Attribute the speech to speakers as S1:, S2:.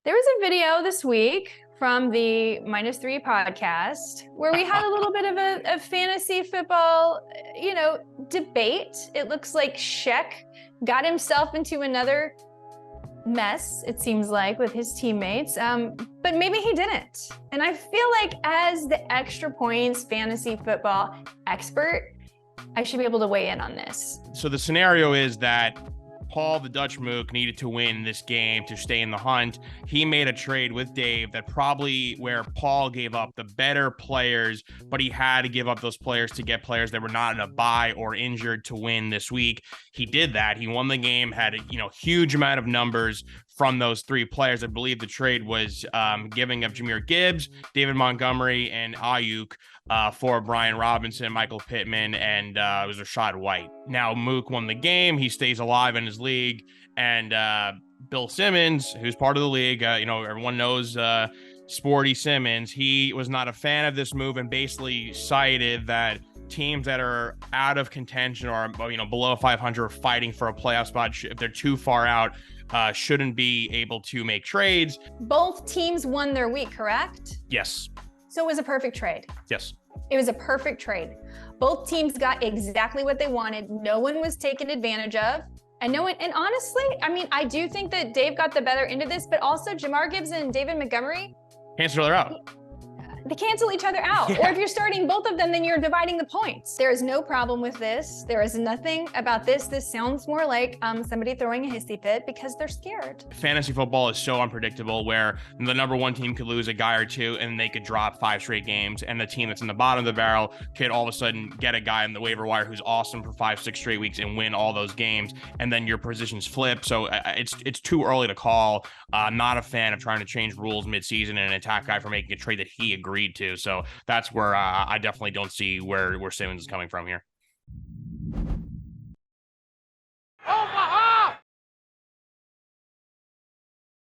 S1: There was a video this week from the -3 podcast where we had a little bit of a fantasy football, debate. It looks like Shek got himself into another mess, it seems like, with his teammates, but maybe he didn't. And I feel like as the extra points fantasy football expert, I should be able to weigh in on this.
S2: So the scenario is that Paul, the Dutch Mook, needed to win this game to stay in the hunt. He made a trade with Dave that probably where Paul gave up the better players, but he had to give up those players to get players that were not in a bye or injured to win this week. He did that. He won the game, had a huge amount of numbers from those three players. I believe the trade was giving of Jahmyr Gibbs, David Montgomery, and Ayuk for Brian Robinson, Michael Pittman, and it was Rashad White. Now Mook won the game. He stays alive in his league. And Bill Simmons, who's part of the league, everyone knows Sporty Simmons. He was not a fan of this move and basically cited that teams that are out of contention or below 500 fighting for a playoff spot, if they're too far out, shouldn't be able to make trades.
S1: Both teams won their week, correct?
S2: Yes.
S1: So it was a perfect trade.
S2: Yes.
S1: It was a perfect trade. Both teams got exactly what they wanted. No one was taken advantage of. And honestly, I do think that Dave got the better end of this, but also Jahmyr Gibbs and David Montgomery.
S2: Cancel her out.
S1: They cancel each other out. Yeah. Or if you're starting both of them, then you're dividing the points. There is no problem with this. There is nothing about this. This sounds more like somebody throwing a hissy fit because they're scared.
S2: Fantasy football is so unpredictable where the number one team could lose a guy or two and they could drop 5 straight games. And the team that's in the bottom of the barrel could all of a sudden get a guy in the waiver wire who's awesome for 5-6 straight weeks and win all those games. And then your positions flip. So it's too early to call. I'm not a fan of trying to change rules midseason and attack guy for making a trade that he agreed to. So that's where I definitely don't see where Simmons is coming from here.